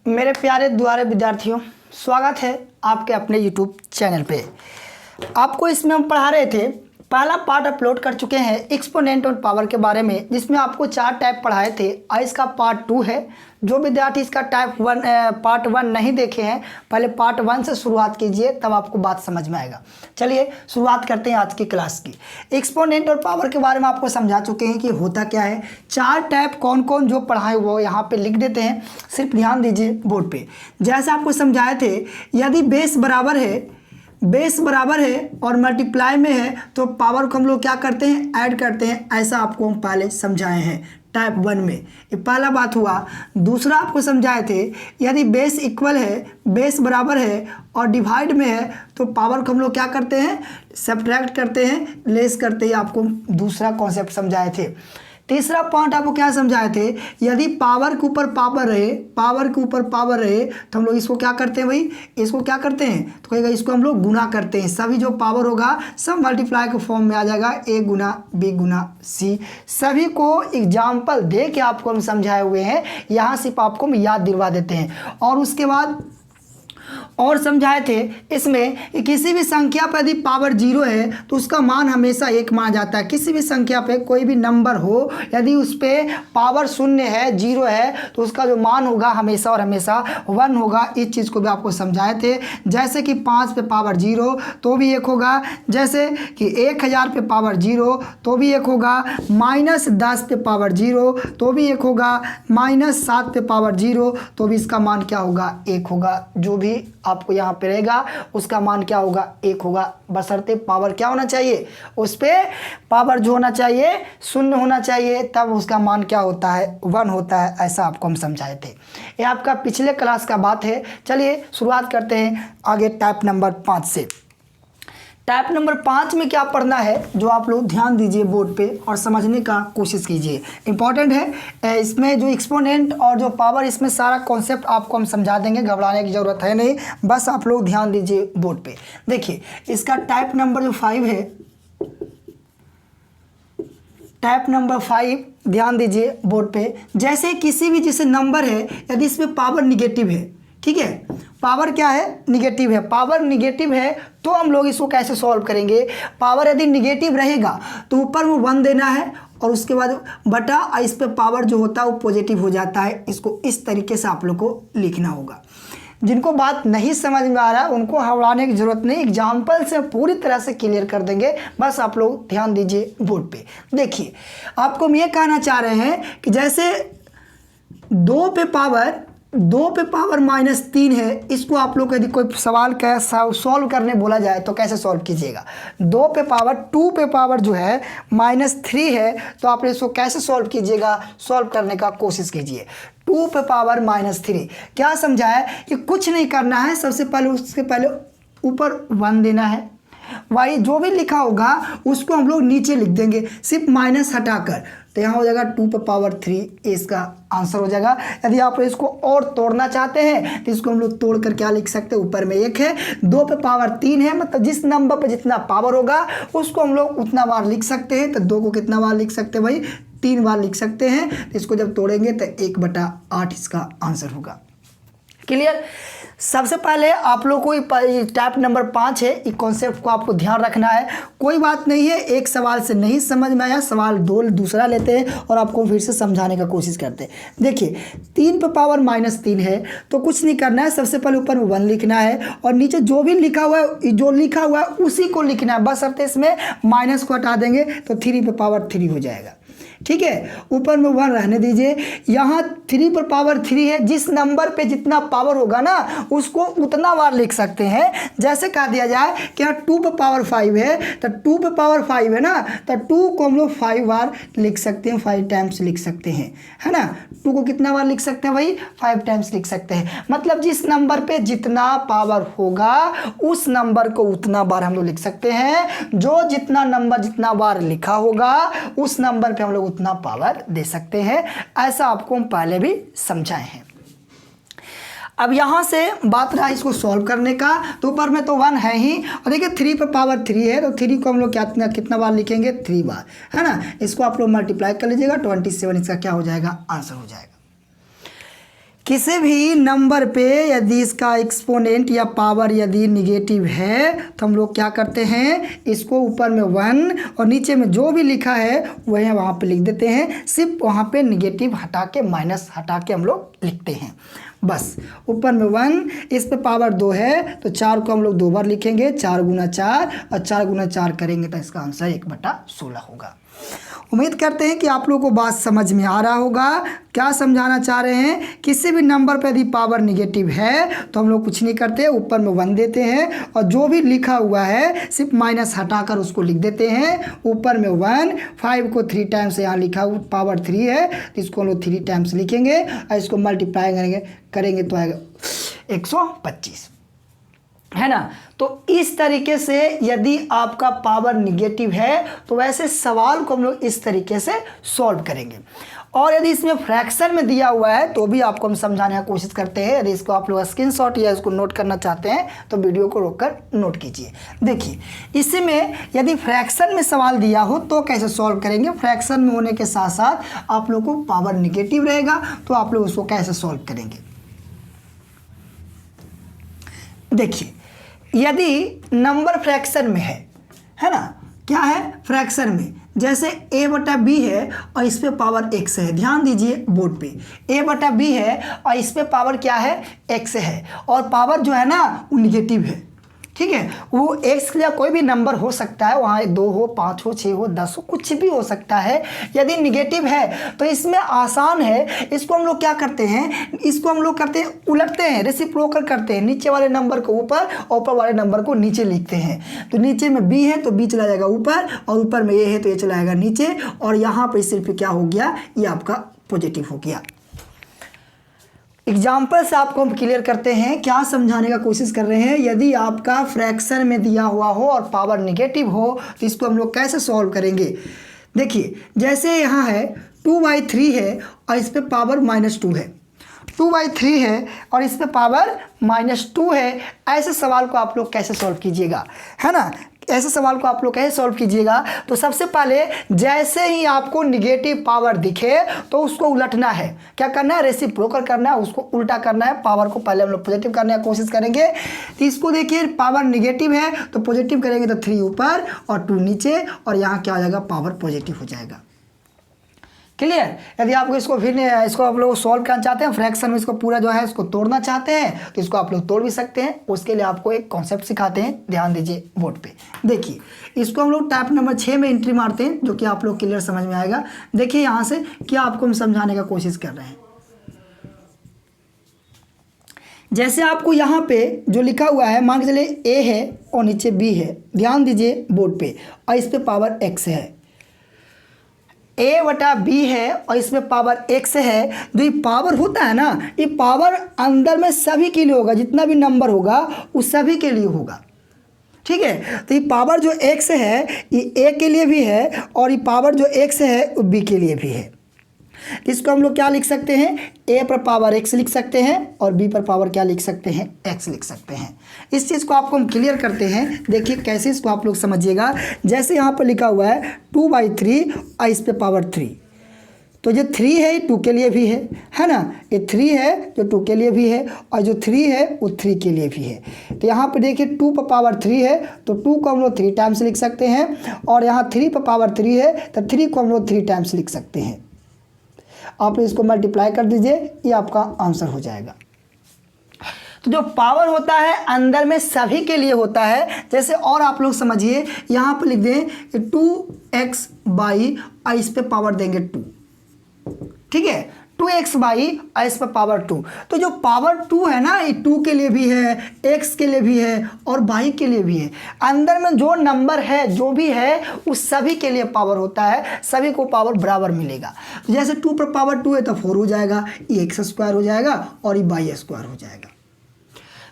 मेरे प्यारे दुआरे विद्यार्थियों, स्वागत है आपके अपने YouTube चैनल पे। आपको इसमें हम पढ़ा रहे थे, पहला पार्ट अपलोड कर चुके हैं एक्सपोनेंट और पावर के बारे में, जिसमें आपको 4 टाइप पढ़ाए थे। आज इसका पार्ट 2 है। जो विद्यार्थी इसका पार्ट 1 नहीं देखे हैं, पहले पार्ट 1 से शुरुआत कीजिए, तब आपको बात समझ में आएगा। चलिए शुरुआत करते हैं आज की क्लास की। एक्सपोनेंट और पावर के बारे में आपको समझा चुके हैं कि होता क्या है। 4 टाइप कौन कौन जो पढ़ाए वो यहाँ पे लिख देते हैं, सिर्फ ध्यान दीजिए बोर्ड पे। जैसे आपको समझाए थे, यदि बेस बराबर है और मल्टीप्लाई में है तो पावर को हम लोग क्या करते हैं, ऐड करते हैं। ऐसा आपको हम पहले समझाए हैं टाइप 1 में। ये पहला बात हुआ। दूसरा आपको समझाए थे, यदि बेस इक्वल है, बेस बराबर है और डिवाइड में है तो पावर को हम लोग क्या करते हैं, सब्ट्रैक्ट करते हैं, लेस करते हैं। आपको दूसरा कॉन्सेप्ट समझाए थे। तीसरा पॉइंट आपको क्या समझाए थे, यदि पावर के ऊपर पावर रहे तो हम लोग इसको क्या करते हैं भाई, इसको क्या करते हैं तो कहेगा इसको हम लोग गुना करते हैं। सभी जो पावर होगा सब मल्टीप्लाई के फॉर्म में आ जाएगा, a Guna b Guna c। सभी को एग्जाम्पल दे के आपको हम समझाए हुए हैं, यहाँ सिर्फ आपको हम याद दिलवा देते हैं। और उसके बाद और समझाए थे इसमें कि किसी भी संख्या पर यदि पावर 0 है तो उसका मान हमेशा 1 माना जाता है। किसी भी संख्या पे कोई भी नंबर हो, यदि उस पर पावर 0 है, 0 है, तो उसका जो मान होगा हमेशा और हमेशा 1 होगा। इस चीज़ को भी आपको समझाए थे। जैसे कि 5 पे पावर 0 तो भी 1 होगा, जैसे कि 1000 पे पावर 0 तो भी 1 होगा, -10 पे पावर 0 तो भी 1 होगा, -7 पे पावर 0 तो भी इसका मान क्या होगा, 1 होगा। जो भी आपको यहाँ पे रहेगा उसका मान क्या होगा, 1 होगा, बशर्ते पावर क्या होना चाहिए, उस पर पावर जो होना चाहिए 0 होना चाहिए, तब उसका मान क्या होता है, 1 होता है। ऐसा आपको हम समझाए थे। ये आपका पिछले क्लास का बात है। चलिए शुरुआत करते हैं आगे टाइप नंबर 5 से। टाइप नंबर 5 में क्या पढ़ना है, जो आप लोग ध्यान दीजिए बोर्ड पे और समझने का कोशिश कीजिए, इंपॉर्टेंट है। इसमें जो एक्सपोनेंट और जो पावर, इसमें सारा कॉन्सेप्ट आपको हम समझा देंगे, घबराने की ज़रूरत है नहीं, बस आप लोग ध्यान दीजिए बोर्ड पे। देखिए इसका टाइप नंबर जो 5 है, टाइप नंबर 5 ध्यान दीजिए बोर्ड पे। जैसे किसी भी जैसे नंबर है, यदि इसमें पावर निगेटिव है, ठीक है, पावर क्या है, निगेटिव है। पावर निगेटिव है तो हम लोग इसको कैसे सॉल्व करेंगे। पावर यदि निगेटिव रहेगा तो ऊपर में 1 देना है और उसके बाद बटा, इस पे पावर जो होता है वो पॉजिटिव हो जाता है। इसको इस तरीके से आप लोग को लिखना होगा। जिनको बात नहीं समझ में आ रहा है उनको हवड़ाने की जरूरत नहीं, एग्जाम्पल से पूरी तरह से क्लियर कर देंगे, बस आप लोग ध्यान दीजिए बोर्ड पे। देखिए आपको हम ये कहना चाह रहे हैं कि जैसे 2 पे पावर -3 है, इसको आप लोग यदि कोई सवाल का सॉल्व करने बोला जाए तो कैसे सॉल्व कीजिएगा। 2 पे पावर जो है -3 है, तो आप इसको कैसे सॉल्व कीजिएगा, सॉल्व करने का कोशिश कीजिए। 2 पे पावर -3 क्या समझाया कि कुछ नहीं करना है, सबसे पहले उसके पहले ऊपर 1 देना है, वही जो भी लिखा होगा उसको हम लोग नीचे लिख देंगे, सिर्फ माइनस हटाकर, तो यहाँ हो जाएगा 2 पे पावर 3, इसका आंसर हो जाएगा। यदि आप इसको और तोड़ना चाहते हैं तो इसको हम लोग तोड़ कर क्या लिख सकते हैं, ऊपर में 1 है, 2 पे पावर 3 है, मतलब जिस नंबर पे जितना पावर होगा उसको हम लोग उतना बार लिख सकते हैं। तो 2 को कितना बार लिख सकते हैं भाई, 3 बार लिख सकते हैं। तो इसको जब तोड़ेंगे तो 1/8 इसका आंसर होगा। क्लियर। सबसे पहले आप लोग को टाइप नंबर 5 है, इस कॉन्सेप्ट को आपको ध्यान रखना है। कोई बात नहीं है, एक सवाल से नहीं समझ में आया, सवाल दूसरा लेते हैं और आपको फिर से समझाने का कोशिश करते हैं। देखिए 3 पे पावर -3 है तो कुछ नहीं करना है, सबसे पहले ऊपर 1 लिखना है और नीचे जो भी लिखा हुआ है उसी को लिखना है, बस अब इसमें माइनस को हटा देंगे तो 3 पे पावर 3 हो जाएगा। ठीक है, ऊपर में 1 रहने दीजिए। यहाँ 3 पर पावर 3 है, जिस नंबर पे जितना पावर होगा ना उसको उतना बार लिख सकते हैं। जैसे कह दिया जाए कि यहाँ 2 पे पावर 5 है, तो 2 पे पावर 5 है ना, तो 2 को हम लोग 5 बार लिख सकते हैं, 5 टाइम्स लिख सकते हैं, है ना। 2 को कितना बार लिख सकते हैं भाई, 5 टाइम्स लिख सकते हैं। मतलब जिस नंबर पे जितना पावर होगा उस नंबर को उतना बार हम लोग लिख सकते हैं। जो जितना नंबर जितना बार लिखा होगा उस नंबर पे हम लोग उतना पावर दे सकते हैं। ऐसा आपको हम पहले भी समझाए हैं। अब यहाँ से बात रहा इसको सॉल्व करने का, तो ऊपर में तो 1 है ही, और देखिए 3 पे पावर 3 है तो 3 को हम लोग कितना बार लिखेंगे, 3 बार, है ना। इसको आप लोग मल्टीप्लाई कर लीजिएगा, 27 इसका क्या हो जाएगा, आंसर हो जाएगा। किसी भी नंबर पे यदि इसका एक्सपोनेंट या पावर यदि निगेटिव है तो हम लोग क्या करते हैं, इसको ऊपर में 1 और नीचे में जो भी लिखा है वह वहाँ पे लिख देते हैं। सिर्फ वहाँ पे निगेटिव हटा के, माइनस हटा के हम लोग लिखते हैं बस। ऊपर में 1, इस पे पावर 2 है तो 4 को हम लोग 2 बार लिखेंगे, 4 गुना 4 और 4 गुना 4 करेंगे तो इसका आंसर 1/16 होगा। उम्मीद करते हैं कि आप लोगों को बात समझ में आ रहा होगा। क्या समझाना चाह रहे हैं, किसी भी नंबर पर यदि पावर निगेटिव है तो हम लोग कुछ नहीं करते, ऊपर में 1 देते हैं और जो भी लिखा हुआ है सिर्फ माइनस हटाकर उसको लिख देते हैं। ऊपर में 1, 5 को 3 टाइम्स यहाँ लिखा हुआ पावर 3 है तो इसको हम लोग 3 टाइम्स लिखेंगे और इसको मल्टीप्लाई करेंगे तो आएगा 125, है ना। तो इस तरीके से यदि आपका पावर निगेटिव है तो वैसे सवाल को हम लोग इस तरीके से सॉल्व करेंगे। और यदि इसमें फ्रैक्शन में दिया हुआ है तो भी आपको हम समझाने की कोशिश करते हैं। यदि इसको आप लोग स्क्रीनशॉट या इसको नोट करना चाहते हैं तो वीडियो को रोककर नोट कीजिए। देखिए, इसमें यदि फ्रैक्शन में सवाल दिया हो तो कैसे सॉल्व करेंगे। फ्रैक्शन में होने के साथ साथ आप लोग को पावर निगेटिव रहेगा तो आप लोग उसको कैसे सॉल्व करेंगे। देखिए, यदि नंबर फ्रैक्शन में है ना, क्या है फ्रैक्शन में, जैसे a/b है और इस पे पावर x है। ध्यान दीजिए बोर्ड पे, a/b है और इस पे पावर क्या है, x है और पावर जो है ना वो निगेटिव है। ठीक है, वो x या कोई भी नंबर हो सकता है, वहाँ 2 हो, 5 हो, 6 हो, 10 हो, कुछ भी हो सकता है। यदि निगेटिव है तो इसमें आसान है, इसको हम लोग क्या करते हैं, इसको हम लोग करते हैं उलटते हैं, रेसिप्रोकल करते हैं। नीचे वाले नंबर को ऊपर और ऊपर वाले नंबर को नीचे लिखते हैं। तो नीचे में b है तो b चला जाएगा ऊपर और ऊपर में a है तो a चला जाएगा नीचे और यहाँ पर सिर्फ क्या हो गया, ये आपका पॉजिटिव हो गया। एग्जाम्पल से आपको हम क्लियर करते हैं, क्या समझाने का कोशिश कर रहे हैं। यदि आपका फ्रैक्शन में दिया हुआ हो और पावर निगेटिव हो तो इसको हम लोग कैसे सॉल्व करेंगे। देखिए, जैसे यहाँ है 2/3 है और इस पे पावर -2 है, 2/3 है और इस पे पावर -2 है। ऐसे सवाल को आप लोग कैसे सॉल्व कीजिएगा, है ना। ऐसे सवाल को आप लोग कैसे सॉल्व कीजिएगा, तो सबसे पहले जैसे ही आपको निगेटिव पावर दिखे तो उसको उलटना है। क्या करना है, रेसिप्रोकल करना है, उसको उल्टा करना है। पावर को पहले हम लोग पॉजिटिव करने की कोशिश करेंगे। तो इसको देखिए, पावर निगेटिव है तो पॉजिटिव करेंगे तो 3 ऊपर और 2 नीचे और यहाँ क्या हो जाएगा, पावर पॉजिटिव हो जाएगा। क्लियर। यदि आपको इसको आप लोग सॉल्व करना चाहते हैं, फ्रैक्शन में इसको पूरा जो है इसको तोड़ना चाहते हैं तो इसको आप लोग तोड़ भी सकते हैं। उसके लिए आपको एक कॉन्सेप्ट सिखाते हैं, ध्यान दीजिए बोर्ड पे। देखिए, इसको हम लोग टाइप नंबर 6 में एंट्री मारते हैं जो कि आप लोग क्लियर समझ में आएगा। देखिए यहाँ से क्या आपको हम समझाने का कोशिश कर रहे हैं। जैसे आपको यहाँ पे जो लिखा हुआ है, मान के चलिए a है और नीचे b है, ध्यान दीजिए बोर्ड पे, और इस पे पावर x है। a/b है और इसमें पावर x है। जो ये पावर होता है ना, ये पावर अंदर में सभी के लिए होगा, जितना भी नंबर होगा उस सभी के लिए होगा। ठीक है, तो ये पावर जो x है ये a के लिए भी है और ये पावर जो x है वो b के लिए भी है। इसको हम लोग क्या लिख सकते हैं, a पर पावर x लिख सकते हैं और b पर पावर क्या लिख सकते हैं, x लिख सकते हैं। इस चीज़ को आपको हम क्लियर करते हैं। देखिए कैसे इसको आप लोग समझिएगा। जैसे यहाँ पर लिखा हुआ है 2/3 और इस पे पावर 3, तो जो 3 है ये 2 के लिए भी है ना। ये 3 है जो 2 के लिए भी है और जो 3 है वो 3 के लिए भी है। तो यहाँ पे देखिए 2 पर पावर 3 है तो 2 को हम लोग 3 टाइम्स लिख सकते हैं और यहाँ 3 पर पावर 3 है तो 3 को हम लोग 3 टाइम्स लिख सकते हैं। आप इसको मल्टीप्लाई कर दीजिए, ये आपका आंसर हो जाएगा। तो जो पावर होता है अंदर में सभी के लिए होता है। जैसे और आप लोग समझिए, यहाँ पर लिख दें 2x बाई और इस पे पावर देंगे 2। ठीक है, 2x बाई और इस पे पावर 2। तो जो पावर 2 है ना, ये 2 के लिए भी है, x के लिए भी है और बाई के लिए भी है। अंदर में जो नंबर है जो भी है उस सभी के लिए पावर होता है, सभी को पावर बराबर मिलेगा। तो जैसे 2 पर पावर 2 है तो 4 हो जाएगा, ये x² हो जाएगा और ये y² हो जाएगा।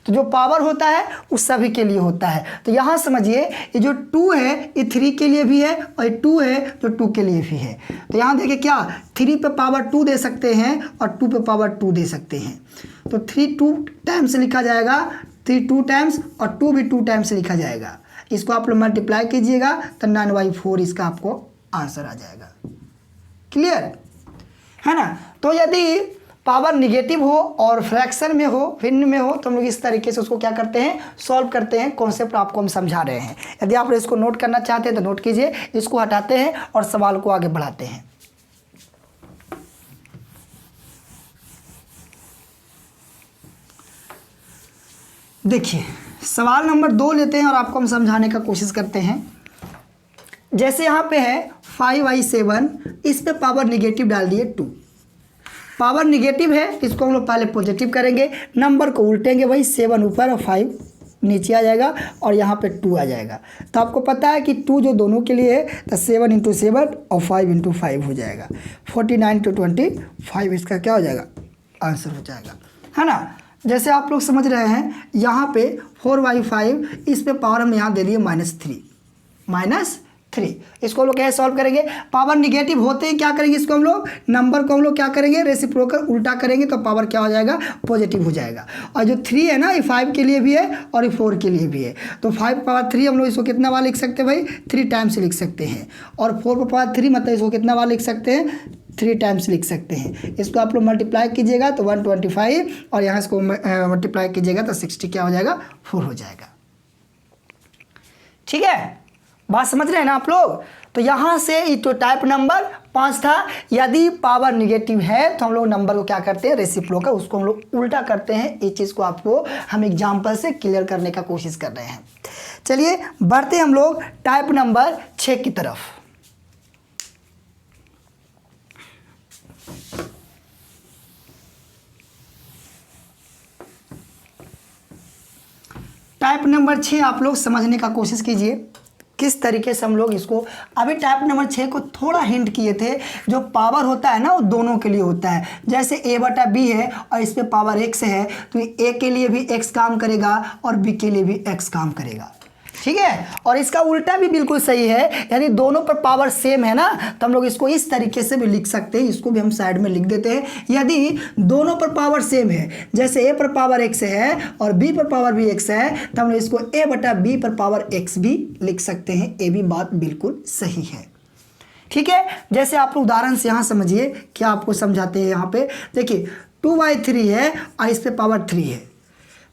तो जो पावर होता है उस सभी के लिए होता है। तो यहाँ समझिए, ये जो 2 है ये 3 के लिए भी है और ये 2 है जो 2 के लिए भी है। तो यहाँ देखिए क्या 3 पे पावर 2 दे सकते हैं और 2 पे पावर 2 दे सकते हैं। तो 3 2 टाइम्स लिखा जाएगा, 3 2 टाइम्स और 2 भी 2 टाइम्स लिखा जाएगा। इसको आप लोग मल्टीप्लाई कीजिएगा तो 9/4 इसका आपको आंसर आ जाएगा। क्लियर है ना। तो यदि पावर निगेटिव हो और फ्रैक्शन में हो, भिन्न में हो, तो हम लोग इस तरीके से उसको क्या करते हैं, सॉल्व करते हैं। कॉन्सेप्ट आपको हम समझा रहे हैं। यदि आप इसको नोट करना चाहते हैं तो नोट कीजिए, इसको हटाते हैं और सवाल को आगे बढ़ाते हैं। देखिए सवाल नंबर 2 लेते हैं और आपको हम समझाने का कोशिश करते हैं। जैसे यहाँ पे है 5i7, इस पे पावर निगेटिव डाल दिए 2। पावर निगेटिव है, इसको हम लोग पहले पॉजिटिव करेंगे, नंबर को उल्टेंगे, वही 7 ऊपर और 5 नीचे आ जाएगा और यहाँ पे 2 आ जाएगा। तो आपको पता है कि 2 जो दोनों के लिए है तो 7 × 7 और 5 × 5 हो जाएगा। 49 × 25 इसका क्या हो जाएगा, आंसर हो जाएगा, है ना। जैसे आप लोग समझ रहे हैं, यहाँ पे 4/5, इस पे पावर हम यहाँ दे दिए -3। इसको हम लोग कैसे सॉल्व करेंगे, पावर निगेटिव होते ही क्या करेंगे, इसको हम लोग नंबर को हम लोग क्या करेंगे, रेसिप्रोकल उल्टा करेंगे तो पावर क्या हो जाएगा, पॉजिटिव हो जाएगा। और जो 3 है ना, ये 5 के लिए भी है और ये 4 के लिए भी है। तो 5/3 हम लोग इसको कितना बार लिख सकते हैं भाई, 3 टाइम्स लिख सकते हैं। और 4/3 मतलब इसको कितना बार लिख सकते हैं, 3 टाइम्स लिख सकते हैं। इसको आप लोग मल्टीप्लाई कीजिएगा तो 125 और यहाँ इसको मल्टीप्लाई कीजिएगा तो 60 क्या हो जाएगा, 4 हो जाएगा। ठीक है, बात समझ रहे हैं ना आप लोग। तो यहाँ से तो टाइप नंबर 5 था। यदि पावर निगेटिव है तो हम लोग नंबर को क्या करते हैं, रेसिप्रोकल, उसको हम लोग उल्टा करते हैं। इस चीज़ को आपको हम एग्जाम्पल से क्लियर करने का कोशिश कर रहे हैं। चलिए बढ़ते हम लोग टाइप नंबर 6 की तरफ। टाइप नंबर 6 आप लोग समझने का कोशिश कीजिए किस तरीके से हम लोग इसको, अभी टाइप नंबर 6 को थोड़ा हिंट किए थे। जो पावर होता है ना वो दोनों के लिए होता है। जैसे a/b है और इस पे पावर x है तो a के लिए भी x काम करेगा और b के लिए भी x काम करेगा। ठीक है, और इसका उल्टा भी बिल्कुल सही है। यदि दोनों पर पावर सेम है ना तो हम लोग इसको इस तरीके से भी लिख सकते हैं। इसको भी हम साइड में लिख देते हैं। यदि दोनों पर पावर सेम है, जैसे a पर पावर x है और b पर पावर भी x है, तो हम लोग इसको a/b पर पावर x भी लिख सकते हैं। ये भी बात बिल्कुल सही है। ठीक है, जैसे आप लोग उदाहरण से यहाँ समझिए, क्या आपको समझाते हैं। यहाँ पे देखिए 2/3 है और इस पे पावर 3 है।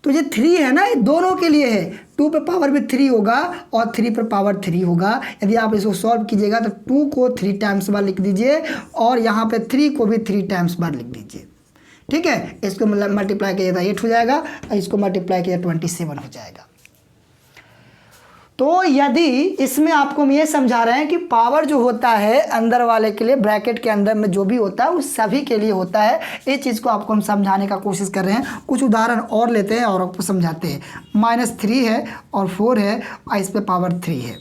तो ये 3 है ना, ये दोनों के लिए है। 2 पे पावर भी 3 होगा और 3 पर पावर 3 होगा। यदि आप इसको सॉल्व कीजिएगा तो 2 को 3 टाइम्स बार लिख दीजिए और यहाँ पे 3 को भी 3 टाइम्स बार लिख दीजिए। ठीक है, इसको मल्टीप्लाई किया जाए 8 हो जाएगा और इसको मल्टीप्लाई किया 27 हो जाएगा। तो यदि इसमें आपको हम ये समझा रहे हैं कि पावर जो होता है अंदर वाले के लिए, ब्रैकेट के अंदर में जो भी होता है वो सभी के लिए होता है। ये चीज़ को आपको हम समझाने का कोशिश कर रहे हैं। कुछ उदाहरण और लेते हैं और आपको समझाते हैं। -3 है और 4 है और इस पे पावर 3 है।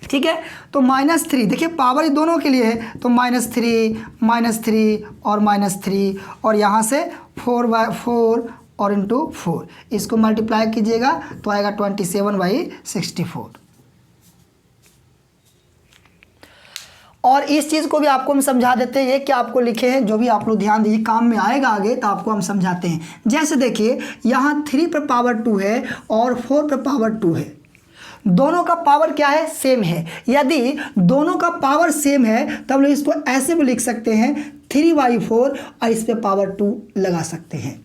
ठीक है, तो -3 देखिए पावर दोनों के लिए है तो -3 और -3 और यहाँ से 4/4 और इंटू 4, इसको मल्टीप्लाई कीजिएगा तो आएगा 27/64। और इस चीज़ को भी आपको हम समझा देते हैं। ये क्या आपको लिखे हैं, जो भी आप लोग ध्यान दीजिए, काम में आएगा आगे तो आपको हम समझाते हैं। जैसे देखिए यहाँ 3 पर पावर 2 है और 4 पर पावर 2 है। दोनों का पावर क्या है, सेम है। यदि दोनों का पावर सेम है तो हम लोग इसको ऐसे भी लिख सकते हैं 3/4 और इस पे पावर 2 लगा सकते हैं।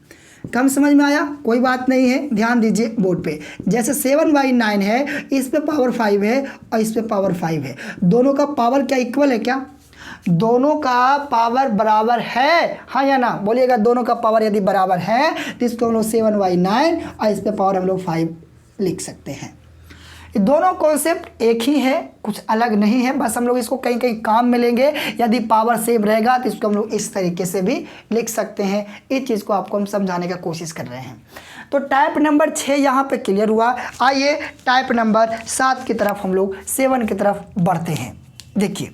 कम समझ में आया, कोई बात नहीं है, ध्यान दीजिए बोर्ड पे। जैसे 7/9 है, इस पे पावर 5 है और इस पे पावर 5 है। दोनों का पावर क्या इक्वल है क्या, दोनों का पावर बराबर है, हाँ या ना बोलिएगा। दोनों का पावर यदि बराबर है तो इसको हम लोग 7/9 और इस पे पावर हम लोग 5 लिख सकते हैं। दोनों कॉन्सेप्ट एक ही है, कुछ अलग नहीं है, बस हम लोग इसको कहीं कहीं काम में लेंगे। यदि पावर सेम रहेगा तो इसको हम लोग इस तरीके से भी लिख सकते हैं। इस चीज़ को आपको हम समझाने का कोशिश कर रहे हैं। तो टाइप नंबर 6 यहाँ पे क्लियर हुआ। आइए टाइप नंबर 7 की तरफ हम लोग 7 की तरफ बढ़ते हैं। देखिए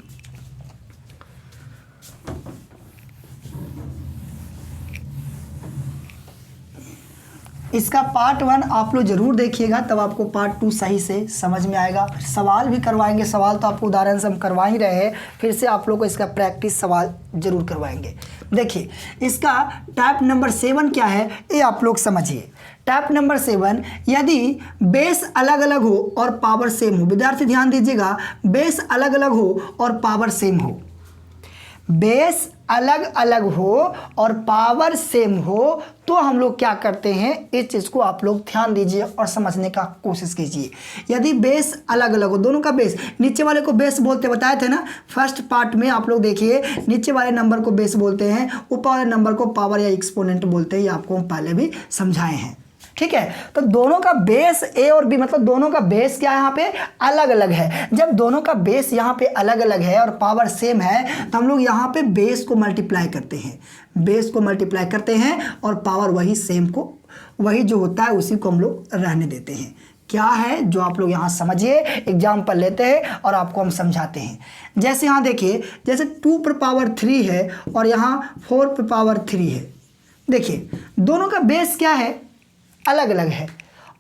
इसका पार्ट 1 आप लोग जरूर देखिएगा, तब आपको पार्ट 2 सही से समझ में आएगा। सवाल भी करवाएंगे, सवाल तो आपको उदाहरण से हम करवा ही रहे हैं, फिर से आप लोग को इसका प्रैक्टिस सवाल जरूर करवाएंगे। देखिए इसका टाइप नंबर 7 क्या है ये आप लोग समझिए। टाइप नंबर 7, यदि बेस अलग अलग हो और पावर सेम हो, विद्यार्थी ध्यान दीजिएगा, बेस अलग अलग हो और पावर सेम हो। बेस अलग अलग हो और पावर सेम हो तो हम लोग क्या करते हैं, इस चीज़ को आप लोग ध्यान दीजिए और समझने का कोशिश कीजिए। यदि बेस अलग अलग हो, दोनों का बेस, नीचे वाले को बेस बोलते बताए थे ना फर्स्ट पार्ट में, आप लोग देखिए नीचे वाले नंबर को बेस बोलते हैं, ऊपर वाले नंबर को पावर या एक्सपोनेंट बोलते हैं, ये आपको हम पहले भी समझाए हैं। ठीक है, तो दोनों का बेस ए और बी, मतलब दोनों का बेस क्या है यहाँ पे अलग अलग है। जब दोनों का बेस यहाँ पे अलग अलग है और पावर सेम है तो हम लोग यहाँ पे बेस को मल्टीप्लाई करते हैं, बेस को मल्टीप्लाई करते हैं और पावर वही सेम को, वही जो होता है उसी को हम लोग रहने देते हैं। क्या है जो आप लोग यहाँ समझिए, एग्जाम्पल लेते हैं और आपको हम समझाते हैं। जैसे यहाँ देखिए, जैसे 2 पर पावर 3 है और यहाँ 4 पर पावर 3 है। देखिए दोनों का बेस क्या है, अलग अलग है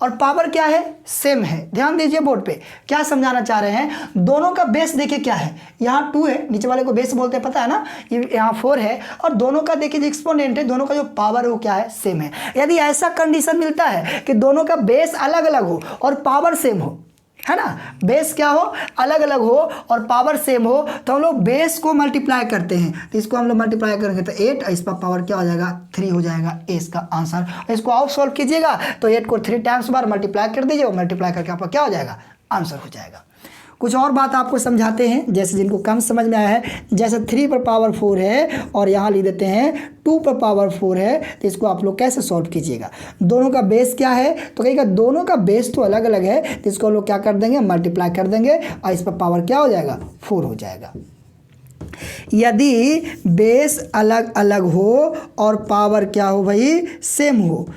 और पावर क्या है, सेम है। ध्यान दीजिए बोर्ड पे क्या समझाना चाह रहे हैं। दोनों का बेस देखिए क्या है, यहाँ 2 है, नीचे वाले को बेस बोलते हैं पता है ना, ये यहाँ 4 है और दोनों का देखिए जो एक्सपोनेंट है, दोनों का जो पावर है वो क्या है, सेम है। यदि ऐसा कंडीशन मिलता है कि दोनों का बेस अलग अलग हो और पावर सेम हो, है ना, बेस क्या हो, अलग अलग हो और पावर सेम हो, तो हम लोग बेस को मल्टीप्लाई करते हैं। तो इसको हम लोग मल्टीप्लाई करेंगे तो 8, इस पर पावर क्या हो जाएगा, 3 हो जाएगा, ए इसका आंसर। इसको आप सॉल्व कीजिएगा तो 8 को 3 टाइम्स बार मल्टीप्लाई कर दीजिए और मल्टीप्लाई करके आपका क्या हो जाएगा, आंसर हो जाएगा। कुछ और बात आपको समझाते हैं, जैसे जिनको कम समझ में आया है, जैसे 3 पर पावर 4 है और यहाँ लिख देते हैं 2 पर पावर 4 है, तो इसको आप लोग कैसे सॉल्व कीजिएगा। दोनों का बेस क्या है, तो कहेगा दोनों का बेस तो अलग अलग है, तो इसको हम लोग क्या कर देंगे, मल्टीप्लाई कर देंगे और इस पर पावर क्या हो जाएगा, 4 हो जाएगा। यदि बेस अलग अलग हो और पावर क्या हो भाई, सेम हो,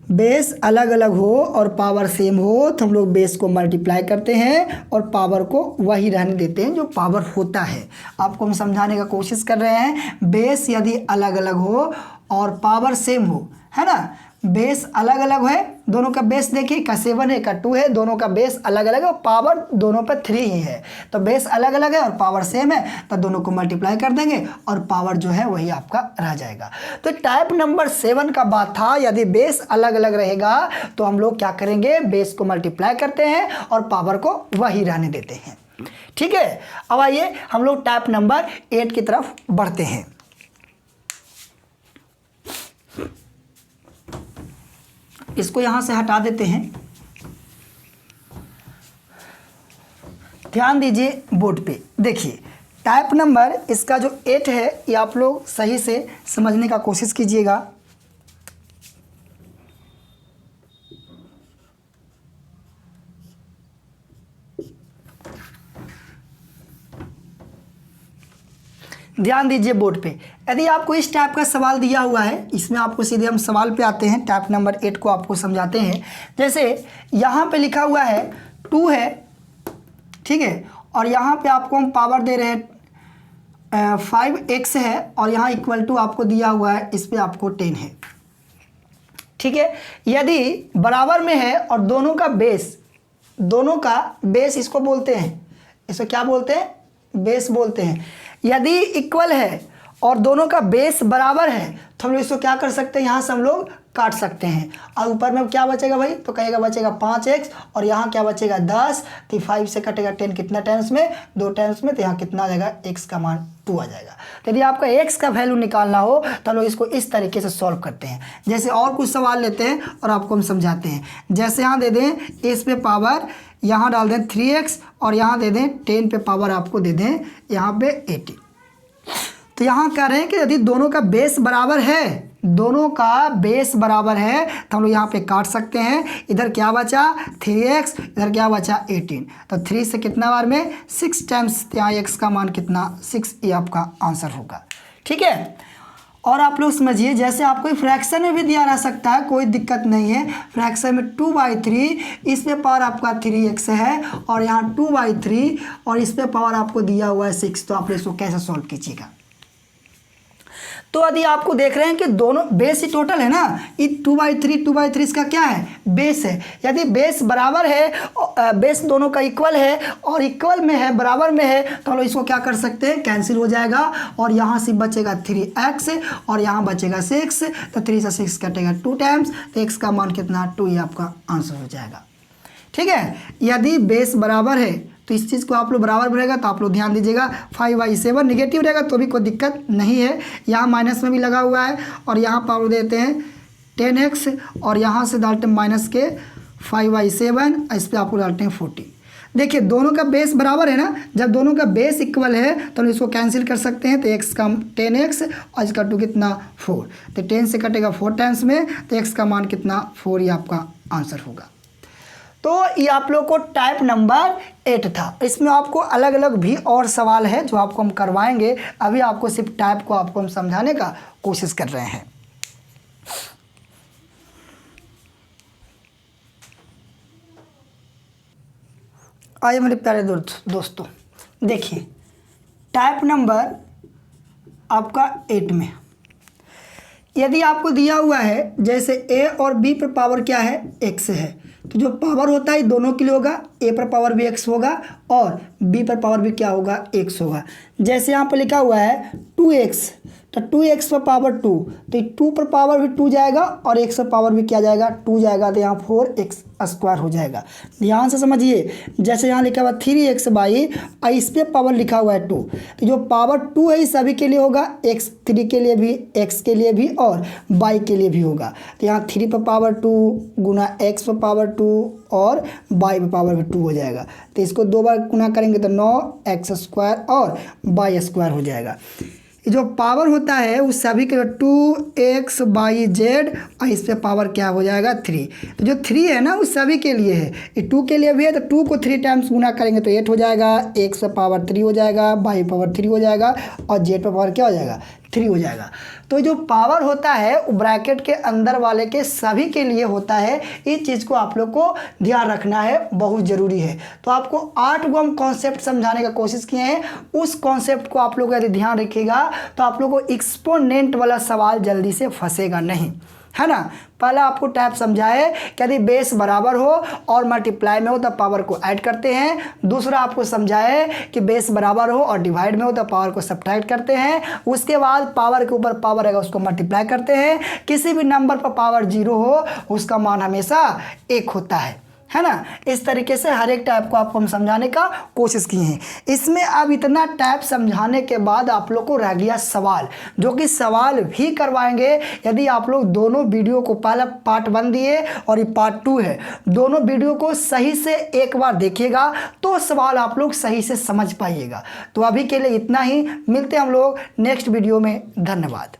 बेस अलग अलग हो और पावर सेम हो तो हम लोग बेस को मल्टीप्लाई करते हैं और पावर को वही रहने देते हैं जो पावर होता है। आपको हम समझाने का कोशिश कर रहे हैं। बेस यदि अलग अलग हो और पावर सेम हो, है ना, बेस अलग अलग है, दोनों का बेस देखिए का 7 है का 2 है, दोनों का बेस अलग अलग है और पावर दोनों पर 3 ही है, तो बेस अलग अलग है और पावर सेम है, तो दोनों को मल्टीप्लाई कर देंगे और पावर जो है वही आपका रह जाएगा। तो टाइप नंबर 7 का बात था, यदि बेस अलग अलग रहेगा तो हम लोग क्या करेंगे, बेस को मल्टीप्लाई करते हैं और पावर को वही रहने देते हैं। ठीक है, अब आइए हम लोग टाइप नंबर 8 की तरफ बढ़ते हैं। इसको यहां से हटा देते हैं। ध्यान दीजिए बोर्ड पे, देखिए टाइप नंबर इसका जो 8 है ये आप लोग सही से समझने का कोशिश कीजिएगा। ध्यान दीजिए बोर्ड पे, यदि आपको इस टाइप का सवाल दिया हुआ है, इसमें आपको सीधे हम सवाल पे आते हैं, टाइप नंबर 8 को आपको समझाते हैं। जैसे यहाँ पे लिखा हुआ है 2 है, ठीक है, और यहाँ पे आपको हम पावर दे रहे हैं 5x है और यहाँ इक्वल टू आपको दिया हुआ है, इस पर आपको 10 है। ठीक है, यदि बराबर में है और दोनों का बेस इसको बोलते हैं, इसको क्या बोलते हैं, बेस बोलते हैं। यदि इक्वल है और दोनों का बेस बराबर है तो हम लोग इसको क्या कर सकते हैं, यहाँ से हम लोग काट सकते हैं और ऊपर में क्या बचेगा भाई, तो कहेगा बचेगा 5x और यहाँ क्या बचेगा 10, तो 5 से कटेगा 10 कितना टाइम्स में, 2 टाइम्स में, तो यहाँ कितना आ जाएगा, x का मान 2 आ जाएगा। तो यदि आपका x का वैल्यू निकालना हो तो हम लोग इसको इस तरीके से सॉल्व करते हैं। जैसे और कुछ सवाल लेते हैं और आपको हम समझाते हैं। जैसे यहाँ दे दें इस पे पावर, यहाँ डाल दें 3x और यहाँ दे दें 10 पे पावर आपको दे दें यहाँ पे 80। तो यहाँ कह रहे हैं कि यदि दोनों का बेस बराबर है, दोनों का बेस बराबर है तो हम लोग यहाँ पे काट सकते हैं। इधर क्या बचा 3x, इधर क्या बचा 18, तो 3 से कितना बार में 6 टाइम्स, यहाँ x का मान कितना 6, ये आपका आंसर होगा। ठीक है, और आप लोग समझिए जैसे आपको फ्रैक्शन में भी दिया रह सकता है, कोई दिक्कत नहीं है। फ्रैक्शन में 2/3, इस पे पावर आपका 3x है और यहाँ 2/3 और इस पे पावर आपको दिया हुआ है 6, तो आप इसको कैसे सॉल्व कीजिएगा। तो यदि आपको देख रहे हैं कि दोनों बेस ही टोटल है ना, ये 2/3 इसका क्या है, बेस है। यदि बेस बराबर है, बेस दोनों का इक्वल है और इक्वल में है, बराबर में है, तो हम लोग इसको क्या कर सकते हैं, कैंसिल हो जाएगा और यहाँ से बचेगा 3x और यहाँ बचेगा 6, तो 3 से 6 कटेगा 2 टाइम्स, तो x का मान कितना 2, ये आपका आंसर हो जाएगा। ठीक है, यदि बेस बराबर है तो इस चीज़ को आप लोग बराबर रहेगा तो आप लोग ध्यान दीजिएगा। 5/7 निगेटिव रहेगा तो भी कोई दिक्कत नहीं है, यहाँ माइनस में भी लगा हुआ है और यहाँ पावर देते हैं 10x और यहाँ से डालते हैं माइनस के 5/7, इस पर आपको डालते हैं 40। देखिए दोनों का बेस बराबर है ना, जब दोनों का बेस इक्वल है तो इसको कैंसिल कर सकते हैं। तो x का 10x और इसका 2 कितना 4, तो 10 से कटेगा 4 टाइम्स में, तो x का मान कितना 4 ही आपका आंसर होगा। तो ये आप लोग को टाइप नंबर 8 था। इसमें आपको अलग अलग भी और सवाल है जो आपको हम करवाएंगे, अभी आपको सिर्फ टाइप को आपको हम समझाने का कोशिश कर रहे हैं। आइए मेरे प्यारे दोस्तों, देखिए टाइप नंबर आपका 8 में यदि आपको दिया हुआ है जैसे a और b पर पावर क्या है x है, तो जो पावर होता है दोनों के लिए होगा, a पर पावर भी x होगा और b पर पावर भी क्या होगा x होगा। जैसे यहाँ पर लिखा हुआ है 2x, तो 2x पर पावर 2, तो 2 पर पावर भी 2 जाएगा और x पर पावर भी क्या जाएगा 2 जाएगा, तो यहाँ 4x² हो जाएगा। ध्यान से समझिए, जैसे यहाँ लिखा हुआ 3x/, और इस पर पावर लिखा हुआ है 2, तो जो पावर 2 है सभी के लिए होगा, x3 के लिए भी, x के लिए भी और y के लिए भी होगा। तो यहाँ 3 पर पावर 2 गुना x पर पावर 2 और y पर पावर भी 2 हो जाएगा। तो इसको 2 बार गुना करेंगे तो 9x² और y² हो जाएगा। जो पावर होता है उस सभी के 2x/z और इस पे पावर क्या हो जाएगा 3, तो जो 3 है ना उस सभी के लिए है, ये 2 के लिए भी है, तो 2 को 3 टाइम्स गुना करेंगे तो 8 हो जाएगा, x पर पावर 3 हो जाएगा, y पावर 3 हो जाएगा और z पर पावर क्या हो जाएगा 3 हो जाएगा। तो जो पावर होता है वो ब्रैकेट के अंदर वाले के सभी के लिए होता है, इस चीज़ को आप लोग को ध्यान रखना है, बहुत ज़रूरी है। तो आपको 8 गो हम कॉन्सेप्ट समझाने का कोशिश किए हैं, उस कॉन्सेप्ट को आप लोग यदि ध्यान रखिएगा तो आप लोग को एक्सपोनेंट वाला सवाल जल्दी से फंसेगा नहीं, है ना। पहला आपको टाइप समझाए कि यदि बेस बराबर हो और मल्टीप्लाई में हो तब पावर को ऐड करते हैं। दूसरा आपको समझाए कि बेस बराबर हो और डिवाइड में हो तब पावर को सब्ट्रैक्ट करते हैं। उसके बाद पावर के ऊपर पावर रहेगा उसको मल्टीप्लाई करते हैं। किसी भी नंबर पर पावर 0 हो उसका मान हमेशा 1 होता है ना। इस तरीके से हर एक टाइप को आपको हम समझाने का कोशिश किए हैं। इसमें अब इतना टाइप समझाने के बाद आप लोग को रह गया सवाल, जो कि सवाल भी करवाएंगे यदि आप लोग दोनों वीडियो को, पहला पार्ट 1 दिए और ये पार्ट 2 है, दोनों वीडियो को सही से एक बार देखिएगा तो सवाल आप लोग सही से समझ पाइएगा। तो अभी के लिए इतना ही, मिलते हैं हम लोग नेक्स्ट वीडियो में। धन्यवाद।